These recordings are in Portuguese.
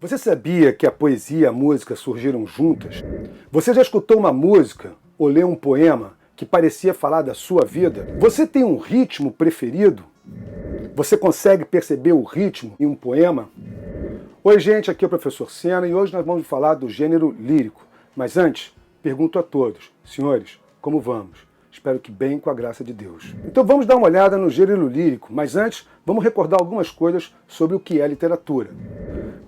Você sabia que a poesia e a música surgiram juntas? Você já escutou uma música ou leu um poema que parecia falar da sua vida? Você tem um ritmo preferido? Você consegue perceber o ritmo em um poema? Oi gente, aqui é o Professor Sena e hoje nós vamos falar do gênero lírico. Mas antes, pergunto a todos, senhores, como vamos? Espero que bem, com a graça de Deus. Então vamos dar uma olhada no gênero lírico, mas antes vamos recordar algumas coisas sobre o que é literatura.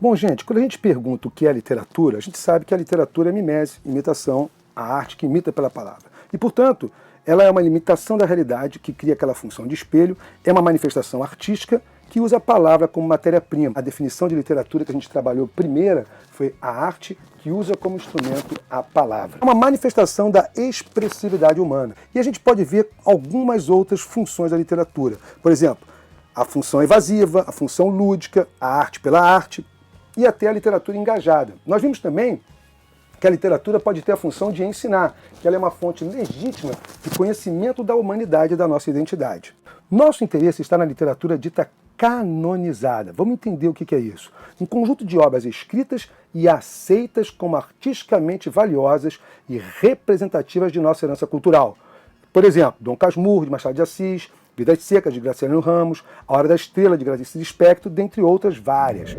Bom, gente, quando a gente pergunta o que é literatura, a gente sabe que a literatura é mimese, imitação, a arte que imita pela palavra. E, portanto, ela é uma limitação da realidade que cria aquela função de espelho, é uma manifestação artística que usa a palavra como matéria-prima. A definição de literatura que a gente trabalhou primeira foi a arte que usa como instrumento a palavra. É uma manifestação da expressividade humana. E a gente pode ver algumas outras funções da literatura. Por exemplo, a função evasiva, a função lúdica, a arte pela arte e até a literatura engajada. Nós vimos também que a literatura pode ter a função de ensinar, que ela é uma fonte legítima de conhecimento da humanidade e da nossa identidade. Nosso interesse está na literatura dita canonizada. Vamos entender o que é isso. Um conjunto de obras escritas e aceitas como artisticamente valiosas e representativas de nossa herança cultural. Por exemplo, Dom Casmurro, de Machado de Assis, Vidas Secas, de Graciliano Ramos, A Hora da Estrela, de Clarice Lispector, dentre outras várias.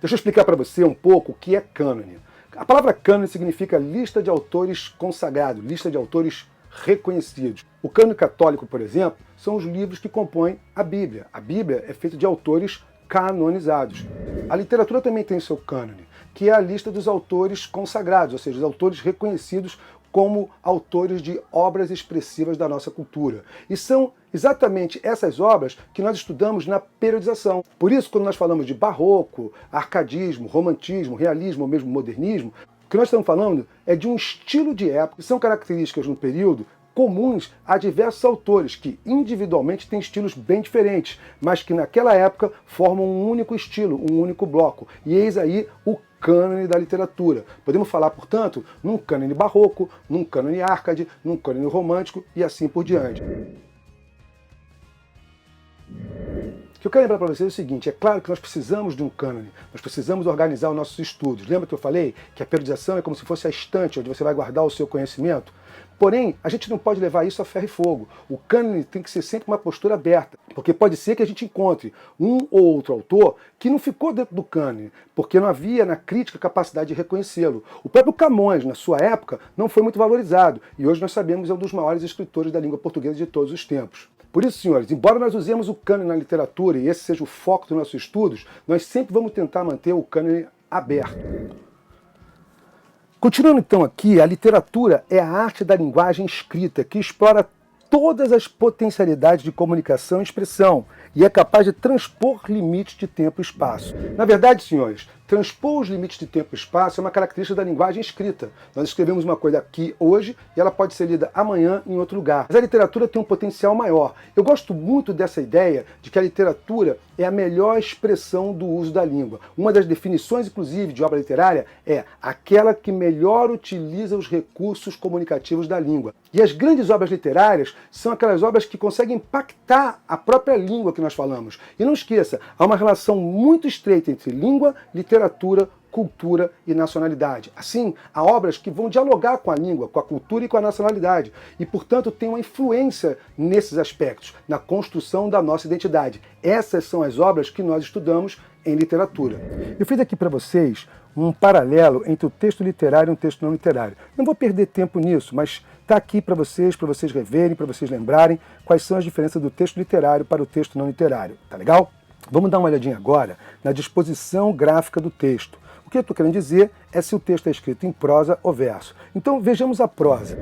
Deixa eu explicar para você um pouco o que é cânone. A palavra cânone significa lista de autores consagrados, lista de autores reconhecidos. O cânone católico, por exemplo, são os livros que compõem a Bíblia. A Bíblia é feita de autores canonizados. A literatura também tem seu cânone, que é a lista dos autores consagrados, ou seja, os autores reconhecidos como autores de obras expressivas da nossa cultura. E são exatamente essas obras que nós estudamos na periodização. Por isso, quando nós falamos de barroco, arcadismo, romantismo, realismo ou mesmo modernismo, o que nós estamos falando é de um estilo de época, que são características no período comuns a diversos autores que individualmente têm estilos bem diferentes, mas que naquela época formam um único estilo, um único bloco. E eis aí o cânone da literatura. Podemos falar, portanto, num cânone barroco, num cânone árcade, num cânone romântico e assim por diante. O que eu quero lembrar para vocês é o seguinte, é claro que nós precisamos de um cânone, nós precisamos organizar os nossos estudos. Lembra que eu falei que a periodização é como se fosse a estante onde você vai guardar o seu conhecimento? Porém, a gente não pode levar isso a ferro e fogo. O cânone tem que ser sempre uma postura aberta, porque pode ser que a gente encontre um ou outro autor que não ficou dentro do cânone, porque não havia na crítica capacidade de reconhecê-lo. O próprio Camões, na sua época, não foi muito valorizado, e hoje nós sabemos é um dos maiores escritores da língua portuguesa de todos os tempos. Por isso, senhores, embora nós usemos o cânone na literatura, e esse seja o foco dos nossos estudos, nós sempre vamos tentar manter o cânone aberto. Continuando então aqui, a literatura é a arte da linguagem escrita, que explora todas as potencialidades de comunicação e expressão, e é capaz de transpor limites de tempo e espaço. Na verdade, senhores, transpor os limites de tempo e espaço é uma característica da linguagem escrita. Nós escrevemos uma coisa aqui hoje e ela pode ser lida amanhã em outro lugar. Mas a literatura tem um potencial maior. Eu gosto muito dessa ideia de que a literatura é a melhor expressão do uso da língua. Uma das definições, inclusive, de obra literária é aquela que melhor utiliza os recursos comunicativos da língua. E as grandes obras literárias são aquelas obras que conseguem impactar a própria língua que nós falamos. E não esqueça, há uma relação muito estreita entre língua, literatura, cultura e nacionalidade. Assim, há obras que vão dialogar com a língua, com a cultura e com a nacionalidade. E, portanto, têm uma influência nesses aspectos, na construção da nossa identidade. Essas são as obras que nós estudamos em literatura. Eu fiz aqui para vocês um paralelo entre o texto literário e o texto não literário. Não vou perder tempo nisso, mas está aqui para vocês reverem, para vocês lembrarem quais são as diferenças do texto literário para o texto não literário. Tá legal? Vamos dar uma olhadinha agora na disposição gráfica do texto. O que eu estou querendo dizer é se o texto é escrito em prosa ou verso. Então vejamos a prosa.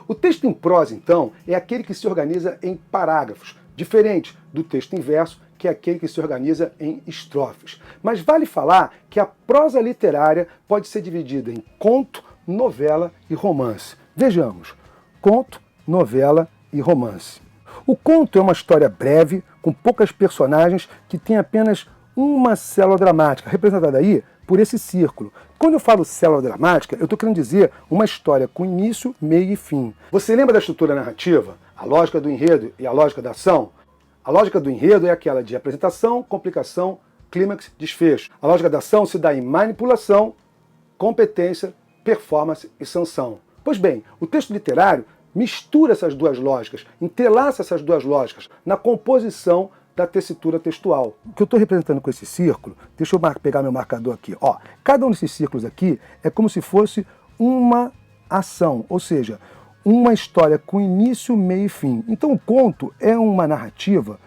O texto em prosa, então, é aquele que se organiza em parágrafos, diferente do texto em verso, que é aquele que se organiza em estrofes. Mas vale falar que a prosa literária pode ser dividida em conto, novela e romance. Vejamos, conto, novela e romance. O conto é uma história breve, com poucas personagens, que tem apenas uma célula dramática, representada aí por esse círculo. Quando eu falo célula dramática, eu estou querendo dizer uma história com início, meio e fim. Você lembra da estrutura narrativa? A lógica do enredo e a lógica da ação? A lógica do enredo é aquela de apresentação, complicação, clímax, desfecho. A lógica da ação se dá em manipulação, competência, performance e sanção. Pois bem, o texto literário mistura essas duas lógicas, entrelaça essas duas lógicas na composição da tessitura textual. O que eu estou representando com esse círculo, deixa eu pegar meu marcador aqui. Ó, cada um desses círculos aqui é como se fosse uma ação, ou seja, uma história com início, meio e fim. Então o conto é uma narrativa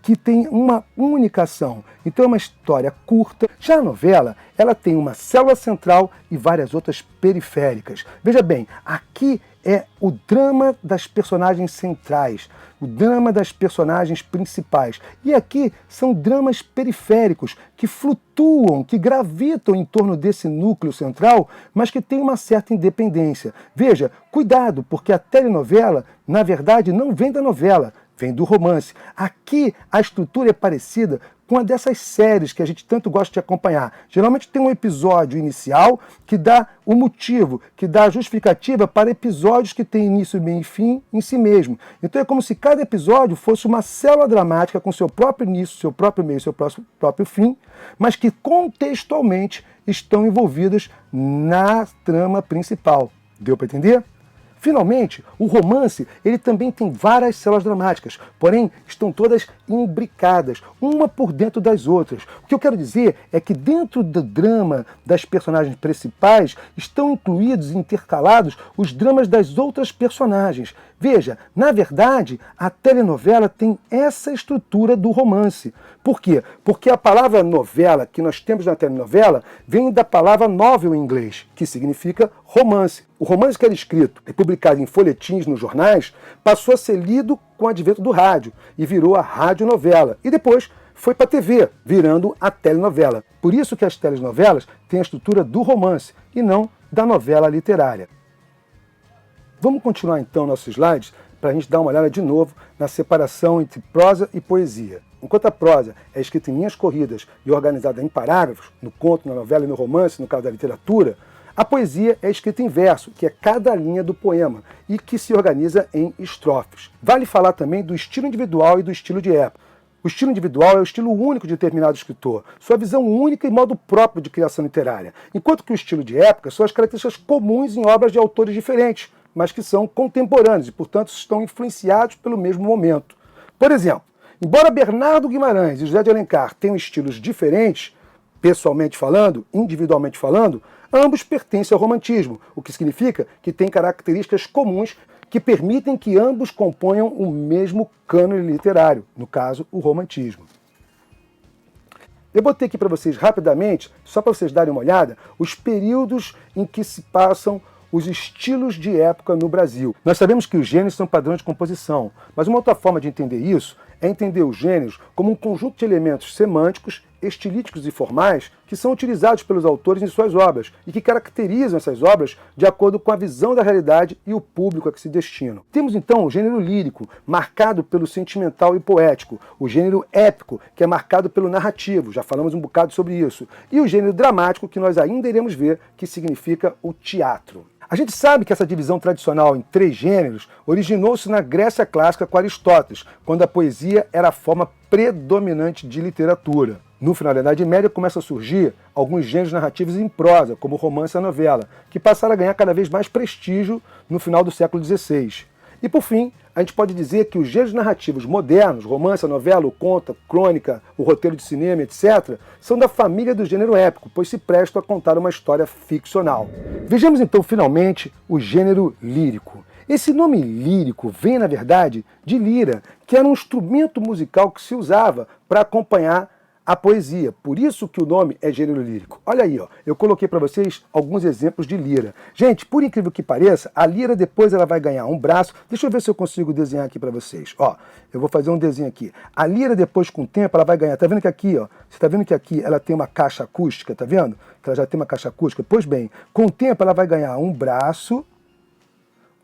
que tem uma única ação. Então é uma história curta. Já a novela, ela tem uma célula central e várias outras periféricas. Veja bem, aqui é o drama das personagens centrais, o drama das personagens principais. E aqui são dramas periféricos que flutuam, que gravitam em torno desse núcleo central, mas que tem uma certa independência. Veja, cuidado, porque a telenovela, na verdade, não vem da novela, vem do romance. Aqui a estrutura é parecida com a dessas séries que a gente tanto gosta de acompanhar. Geralmente tem um episódio inicial que dá o motivo, que dá a justificativa para episódios que têm início, meio e fim em si mesmo. Então é como se cada episódio fosse uma célula dramática com seu próprio início, seu próprio meio, seu próprio fim, mas que contextualmente estão envolvidas na trama principal. Deu para entender? Finalmente, o romance ele também tem várias células dramáticas, porém estão todas imbricadas, uma por dentro das outras. O que eu quero dizer é que dentro do drama das personagens principais estão incluídos e intercalados os dramas das outras personagens. Veja, na verdade, a telenovela tem essa estrutura do romance. Por quê? Porque a palavra novela que nós temos na telenovela vem da palavra novel em inglês, que significa romance. O romance que era escrito e publicado em folhetins nos jornais passou a ser lido com o advento do rádio e virou a radionovela. E depois foi para a TV, virando a telenovela. Por isso que as telenovelas têm a estrutura do romance e não da novela literária. Vamos continuar então nossos slides para a gente dar uma olhada de novo na separação entre prosa e poesia. Enquanto a prosa é escrita em linhas corridas e organizada em parágrafos, no conto, na novela e no romance, no caso da literatura, a poesia é escrita em verso, que é cada linha do poema, e que se organiza em estrofes. Vale falar também do estilo individual e do estilo de época. O estilo individual é o estilo único de determinado escritor, sua visão única e modo próprio de criação literária, enquanto que o estilo de época são as características comuns em obras de autores diferentes, mas que são contemporâneos e, portanto, estão influenciados pelo mesmo momento. Por exemplo, embora Bernardo Guimarães e José de Alencar tenham estilos diferentes, pessoalmente falando, individualmente falando, ambos pertencem ao romantismo, o que significa que têm características comuns que permitem que ambos componham o mesmo cânone literário, no caso, o romantismo. Eu botei aqui para vocês rapidamente, só para vocês darem uma olhada, os períodos em que se passam os estilos de época no Brasil. Nós sabemos que os gêneros são padrões de composição, mas uma outra forma de entender isso é entender os gêneros como um conjunto de elementos semânticos, estilísticos e formais que são utilizados pelos autores em suas obras e que caracterizam essas obras de acordo com a visão da realidade e o público a que se destinam. Temos então o gênero lírico, marcado pelo sentimental e poético, o gênero épico, que é marcado pelo narrativo, já falamos um bocado sobre isso, e o gênero dramático, que nós ainda iremos ver, que significa o teatro. A gente sabe que essa divisão tradicional em 3 gêneros originou-se na Grécia clássica com Aristóteles, quando a poesia era a forma predominante de literatura. No final da Idade Média começam a surgir alguns gêneros narrativos em prosa, como o romance e a novela, que passaram a ganhar cada vez mais prestígio no final do século XVI. E por fim, a gente pode dizer que os gêneros narrativos modernos, romance, a novela, o conto, a crônica, o roteiro de cinema, etc., são da família do gênero épico, pois se prestam a contar uma história ficcional. Vejamos então, finalmente, o gênero lírico. Esse nome lírico vem, na verdade, de lira, que era um instrumento musical que se usava para acompanhar a poesia. Por isso que o nome é gênero lírico. Olha aí, ó, eu coloquei para vocês alguns exemplos de lira. Gente, por incrível que pareça, a lira depois ela vai ganhar um braço. Deixa eu ver se eu consigo desenhar aqui para vocês. Ó, eu vou fazer um desenho aqui. A lira depois com o tempo ela vai ganhar. Tá vendo que aqui, ó, você tá vendo que aqui ela tem uma caixa acústica, tá vendo? Que ela já tem uma caixa acústica. Pois bem, com o tempo ela vai ganhar um braço.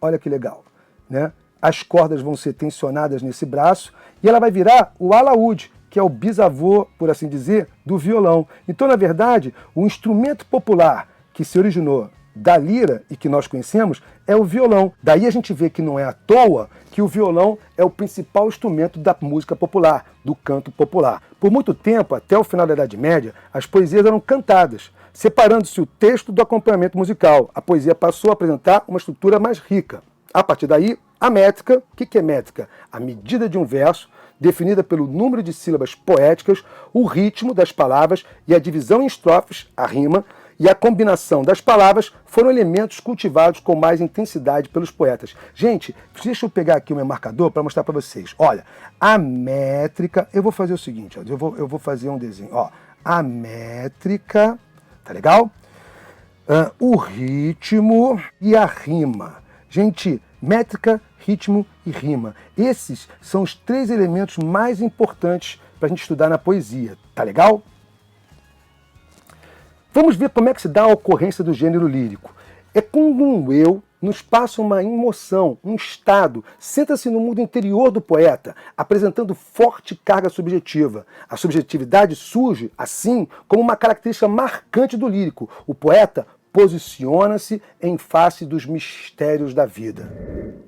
Olha que legal, né? As cordas vão ser tensionadas nesse braço e ela vai virar o alaúde, que é o bisavô, por assim dizer, do violão. Então, na verdade, o instrumento popular que se originou da lira e que nós conhecemos é o violão. Daí a gente vê que não é à toa que o violão é o principal instrumento da música popular, do canto popular. Por muito tempo, até o final da Idade Média, as poesias eram cantadas, separando-se o texto do acompanhamento musical. A poesia passou a apresentar uma estrutura mais rica. A partir daí, a métrica. O que é métrica? A medida de um verso, definida pelo número de sílabas poéticas, o ritmo das palavras e a divisão em estrofes, a rima, e a combinação das palavras foram elementos cultivados com mais intensidade pelos poetas. Gente, deixa eu pegar aqui o meu marcador para mostrar para vocês. Olha, a métrica... Eu vou fazer o seguinte, ó, eu vou fazer um desenho. Ó, a métrica, tá legal? O ritmo e a rima. Gente, métrica, ritmo e rima. Esses são os 3 elementos mais importantes para a gente estudar na poesia. Tá legal? Vamos ver como é que se dá a ocorrência do gênero lírico. É quando um eu nos passa uma emoção, um estado, senta-se no mundo interior do poeta, apresentando forte carga subjetiva. A subjetividade surge, assim, como uma característica marcante do lírico. O poeta posiciona-se em face dos mistérios da vida.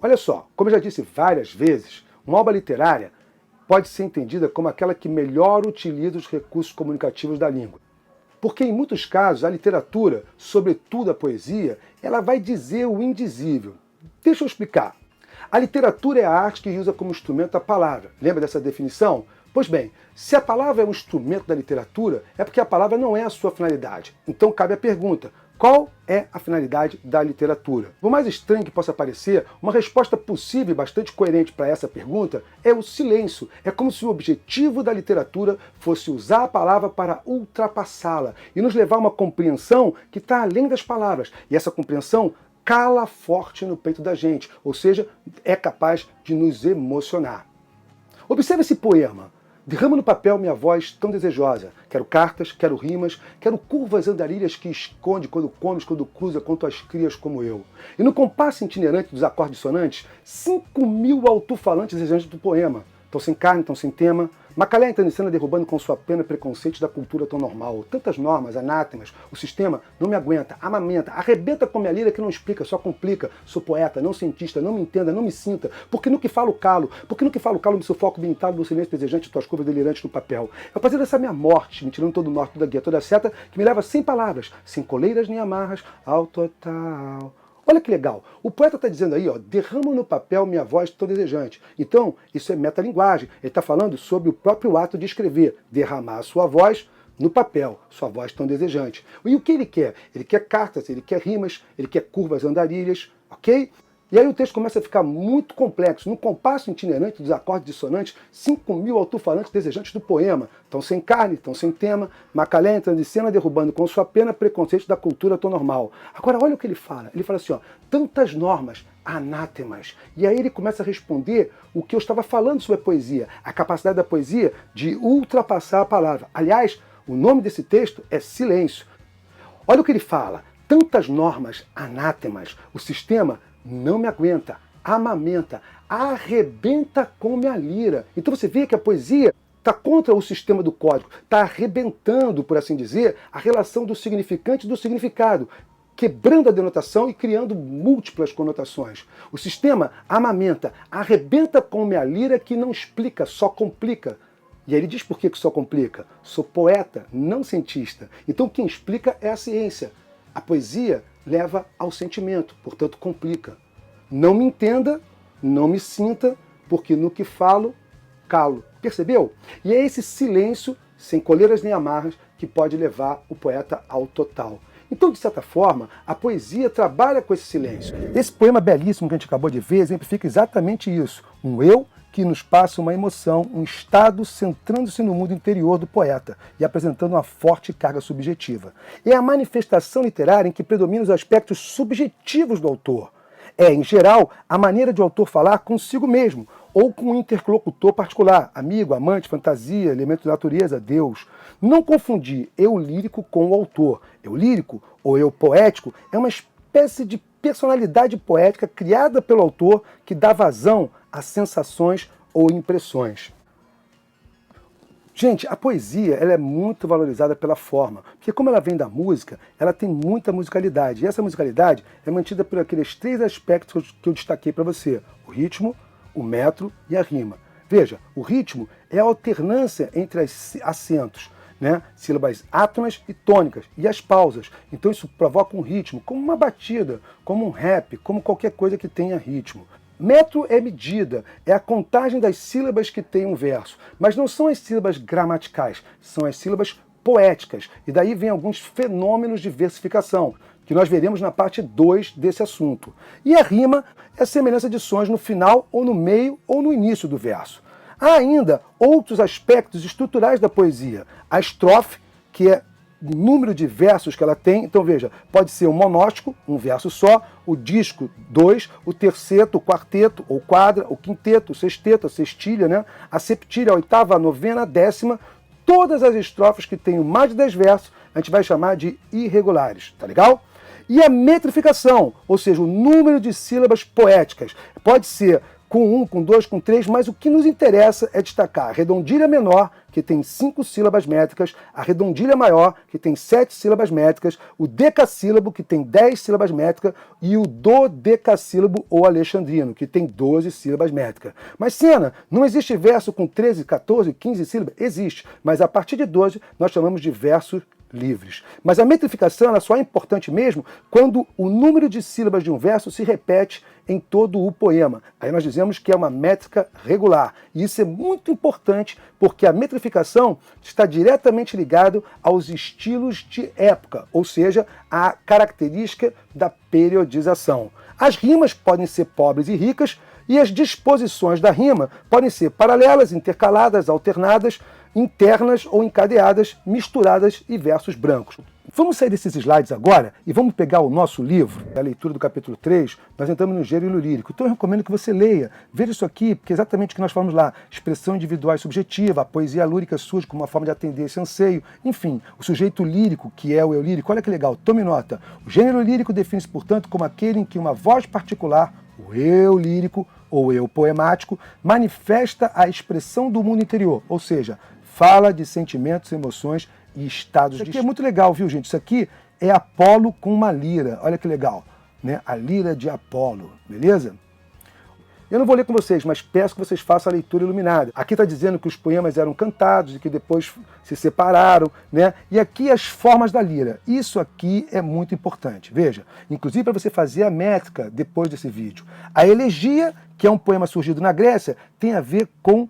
Olha só, como eu já disse várias vezes, uma obra literária pode ser entendida como aquela que melhor utiliza os recursos comunicativos da língua. Porque em muitos casos a literatura, sobretudo a poesia, ela vai dizer o indizível. Deixa eu explicar. A literatura é a arte que usa como instrumento a palavra. Lembra dessa definição? Pois bem, se a palavra é um instrumento da literatura, é porque a palavra não é a sua finalidade. Então cabe a pergunta: qual é a finalidade da literatura? Por mais estranho que possa parecer, uma resposta possível e bastante coerente para essa pergunta é o silêncio. É como se o objetivo da literatura fosse usar a palavra para ultrapassá-la e nos levar a uma compreensão que está além das palavras. E essa compreensão cala forte no peito da gente, ou seja, é capaz de nos emocionar. Observe esse poema. Derrama no papel minha voz tão desejosa. Quero cartas, quero rimas, quero curvas andarilhas que esconde quando comes, quando cruza, quanto as crias como eu. E no compasso itinerante dos acordes dissonantes, 5.000 alto-falantes desejantes do poema. Tão sem carne, tão sem tema. Macalé entrando em cena derrubando com sua pena preconceitos da cultura tão normal. Tantas normas, anátemas, o sistema não me aguenta, amamenta, arrebenta com minha lira que não explica, só complica. Sou poeta, não cientista, não me entenda, não me sinta, porque no que falo calo, me sufoco bintado do silêncio desejante de tuas curvas delirantes no papel. É o prazer dessa minha morte, me tirando todo o norte, toda a guia, toda a seta, que me leva sem palavras, sem coleiras nem amarras, ao total. Olha que legal, o poeta está dizendo aí, ó, derrama no papel minha voz tão desejante. Então, isso é metalinguagem, ele está falando sobre o próprio ato de escrever, derramar a sua voz no papel, sua voz tão desejante. E o que ele quer? Ele quer cartas, ele quer rimas, ele quer curvas andarilhas, ok? E aí o texto começa a ficar muito complexo. No compasso itinerante dos acordes dissonantes, 5.000 alto-falantes desejantes do poema. Tão sem carne, tão sem tema, Macalé entrando em cena derrubando com sua pena preconceitos da cultura tão normal. Agora olha o que ele fala. Ele fala assim, ó, tantas normas, anátemas. E aí ele começa a responder o que eu estava falando sobre a poesia. A capacidade da poesia de ultrapassar a palavra. Aliás, o nome desse texto é Silêncio. Olha o que ele fala. Tantas normas, anátemas. O sistema não me aguenta, amamenta, arrebenta com minha lira. Então você vê que a poesia está contra o sistema do código, está arrebentando, por assim dizer, a relação do significante e do significado, quebrando a denotação e criando múltiplas conotações. O sistema amamenta, arrebenta com minha lira que não explica, só complica. E aí ele diz por que só complica. Sou poeta, não cientista. Então quem explica é a ciência. A poesia leva ao sentimento, portanto complica. Não me entenda, não me sinta, porque no que falo, calo. Percebeu? E é esse silêncio, sem coleiras nem amarras, que pode levar o poeta ao total. Então, de certa forma, a poesia trabalha com esse silêncio. Esse poema belíssimo que a gente acabou de ver exemplifica exatamente isso. Um eu que nos passa uma emoção, um estado centrando-se no mundo interior do poeta e apresentando uma forte carga subjetiva. É a manifestação literária em que predominam os aspectos subjetivos do autor. É, em geral, a maneira de o autor falar consigo mesmo, ou com um interlocutor particular, amigo, amante, fantasia, elemento da natureza, Deus. Não confundir eu lírico com o autor. Eu lírico, ou eu poético, é uma espécie de personalidade poética criada pelo autor que dá vazão a sensações ou impressões. Gente, a poesia ela é muito valorizada pela forma, porque como ela vem da música, ela tem muita musicalidade. E essa musicalidade é mantida por aqueles 3 aspectos que eu destaquei para você: o ritmo, o metro e a rima. Veja, o ritmo é a alternância entre os acentos, né? Sílabas átonas e tônicas, e as pausas. Então isso provoca um ritmo, como uma batida, como um rap, como qualquer coisa que tenha ritmo. Metro é medida, é a contagem das sílabas que tem um verso, mas não são as sílabas gramaticais, são as sílabas poéticas, e daí vem alguns fenômenos de versificação, que nós veremos na parte 2 desse assunto. E a rima é a semelhança de sons no final, ou no meio, ou no início do verso. Há ainda outros aspectos estruturais da poesia. A estrofe, que é o número de versos que ela tem. Então veja, pode ser um monóstico, um verso só, o disco 2, o terceto, o quarteto, ou quadra, o quinteto, o sexteto, a sextilha, né? A septilha, a oitava, a novena, a décima. Todas as estrofes que tenham mais de 10 versos, a gente vai chamar de irregulares, tá legal? E a metrificação, ou seja, o número de sílabas poéticas. Pode ser com 1, com 2, com 3, mas o que nos interessa é destacar a redondilha menor, que tem 5 sílabas métricas, a redondilha maior, que tem 7 sílabas métricas, o decassílabo, que tem 10 sílabas métricas, e o dodecassílabo ou alexandrino, que tem 12 sílabas métricas. Mas, Sena, não existe verso com 13, 14, 15 sílabas? Existe, mas a partir de 12 nós chamamos de versos livres. Mas a metrificação ela só é importante mesmo quando o número de sílabas de um verso se repete em todo o poema. Aí nós dizemos que é uma métrica regular. E isso é muito importante porque a metrificação está diretamente ligado aos estilos de época, ou seja, à característica da periodização. As rimas podem ser pobres e ricas, e as disposições da rima podem ser paralelas, intercaladas, alternadas, internas ou encadeadas, misturadas e versos brancos. Vamos sair desses slides agora e vamos pegar o nosso livro, a leitura do capítulo 3, nós entramos no gênero lírico. Então eu recomendo que você leia, veja isso aqui, porque é exatamente o que nós falamos lá, expressão individual e subjetiva, a poesia lírica surge como uma forma de atender esse anseio, enfim, o sujeito lírico, que é o eu lírico, olha que legal, tome nota. O gênero lírico define-se, portanto, como aquele em que uma voz particular, o eu lírico ou eu poemático, manifesta a expressão do mundo interior, ou seja, fala de sentimentos, emoções e estados de... Isso aqui é muito legal, viu, gente? Isso aqui é Apolo com uma lira. Olha que legal, né? A lira de Apolo, beleza? Eu não vou ler com vocês, mas peço que vocês façam a leitura iluminada. Aqui está dizendo que os poemas eram cantados e que depois se separaram, né? E aqui as formas da lira. Isso aqui é muito importante. Veja, inclusive para você fazer a métrica depois desse vídeo. A elegia, que é um poema surgido na Grécia, tem a ver com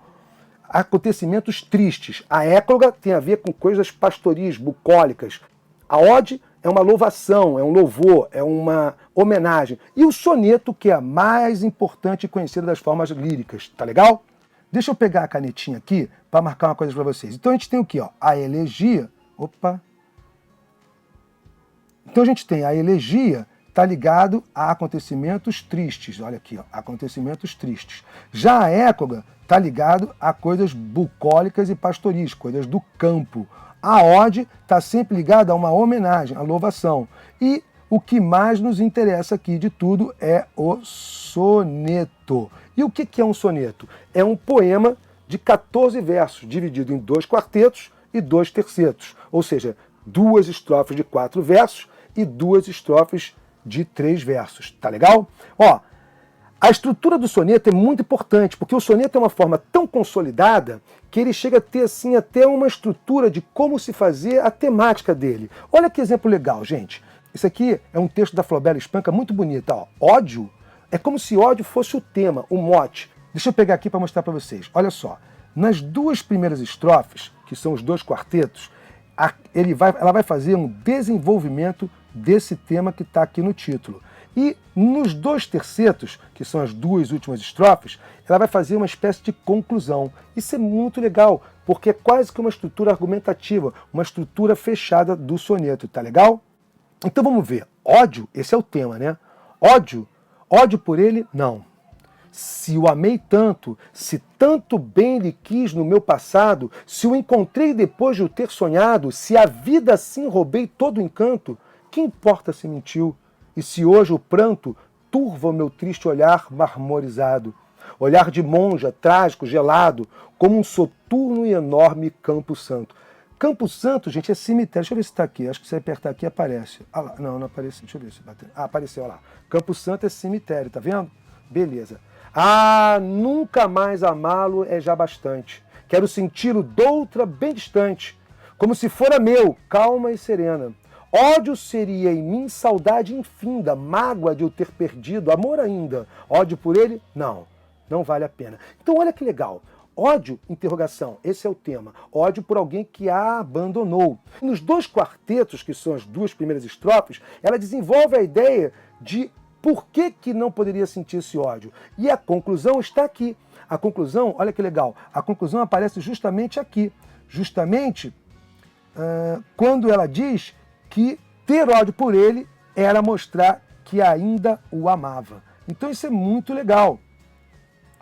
acontecimentos tristes. A écloga tem a ver com coisas pastoris, bucólicas. A ode é uma louvação, é um louvor, é uma homenagem. E o soneto, que é a mais importante e conhecida das formas líricas. Tá legal? Deixa eu pegar a canetinha aqui para marcar uma coisa para vocês. Então a gente tem o quê? Ó? A elegia. Opa! Então a gente tem a elegia, está ligado a acontecimentos tristes. Olha aqui, ó, acontecimentos tristes. Já a écloga está ligado a coisas bucólicas e pastoris, coisas do campo. A ode está sempre ligada a uma homenagem, a louvação. E o que mais nos interessa aqui de tudo é o soneto. E o que é um soneto? É um poema de 14 versos, dividido em 2 quartetos e 2 tercetos. Ou seja, 2 estrofes de 4 versos e 2 estrofes de 3 versos. Tá legal? Ó, a estrutura do soneto é muito importante, porque o soneto é uma forma tão consolidada que ele chega a ter assim até uma estrutura de como se fazer a temática dele. Olha que exemplo legal, gente. Isso aqui é um texto da Flaubert Espanca muito bonito. Ó. Ódio é como se ódio fosse o tema, o mote. Deixa eu pegar aqui para mostrar para vocês. Olha só, nas 2 primeiras estrofes, que são os 2 quartetos, ela vai fazer um desenvolvimento desse tema que está aqui no título. E nos 2 tercetos, que são as 2 últimas estrofes, ela vai fazer uma espécie de conclusão. Isso é muito legal, porque é quase que uma estrutura argumentativa, uma estrutura fechada do soneto, tá legal? Então vamos ver. Ódio, esse é o tema, né? Ódio por ele, não. Se o amei tanto, se tanto bem lhe quis no meu passado, se o encontrei depois de o ter sonhado, se a vida assim roubei todo o encanto, que importa se mentiu? E se hoje o pranto turva o meu triste olhar marmorizado? olhar de monja, trágico, gelado, como um soturno e enorme Campo Santo. Campo Santo, gente, é cemitério. Deixa eu ver se está aqui. Acho que se apertar aqui aparece. Ah lá, não aparece. Deixa eu ver se bater. Ah, apareceu, olha lá. Campo Santo é cemitério, tá vendo? Beleza. Ah, nunca mais amá-lo é já bastante. Quero senti-lo doutra bem distante, como se fora meu, calma e serena. Ódio seria em mim saudade infinda, mágoa de o ter perdido, amor ainda. Ódio por ele? Não, não vale a pena. Então olha que legal. Ódio, interrogação, esse é o tema. Ódio por alguém que a abandonou. Nos dois quartetos, que são as duas primeiras estrofes, ela desenvolve a ideia de por que não poderia sentir esse ódio. E a conclusão está aqui. A conclusão, olha que legal, a conclusão aparece justamente aqui. Justamente quando ela diz que ter ódio por ele era mostrar que ainda o amava. Então isso é muito legal.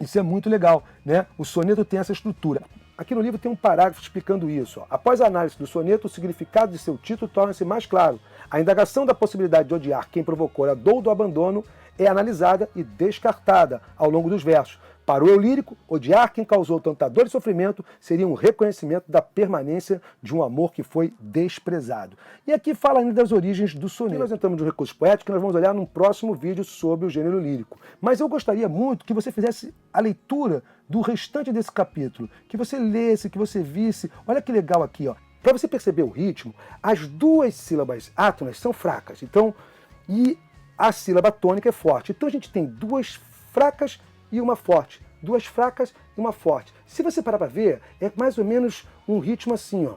Isso é muito legal, né? O soneto tem essa estrutura. Aqui no livro tem um parágrafo explicando isso. Ó. Após a análise do soneto, o significado de seu título torna-se mais claro. A indagação da possibilidade de odiar quem provocou a dor do abandono é analisada e descartada ao longo dos versos. Para o eu lírico, odiar quem causou tanta dor e sofrimento seria um reconhecimento da permanência de um amor que foi desprezado. E aqui fala ainda das origens do soneto. Nós entramos no recurso poético que nós vamos olhar num próximo vídeo sobre o gênero lírico. Mas eu gostaria muito que você fizesse a leitura do restante desse capítulo, que você lesse, que você visse. Olha que legal aqui, ó. Para você perceber o ritmo, as duas sílabas átonas são fracas. Então, e a sílaba tônica é forte. Então a gente tem duas fracas e uma forte. Duas fracas e uma forte. Se você parar para ver, é mais ou menos um ritmo assim, ó.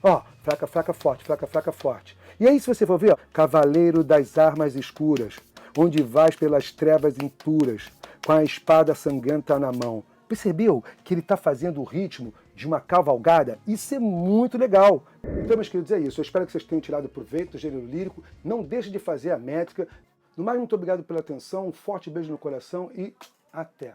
Ó, fraca, fraca, forte, fraca, fraca, forte. E aí, se você for ver, ó, cavaleiro das armas escuras, onde vais pelas trevas impuras, com a espada sangrenta na mão. Percebeu que ele está fazendo o ritmo de uma cavalgada? Isso é muito legal. Então, meus queridos, é isso. Eu espero que vocês tenham tirado proveito do gênero lírico. Não deixe de fazer a métrica. No mais, muito obrigado pela atenção. Um forte beijo no coração e até!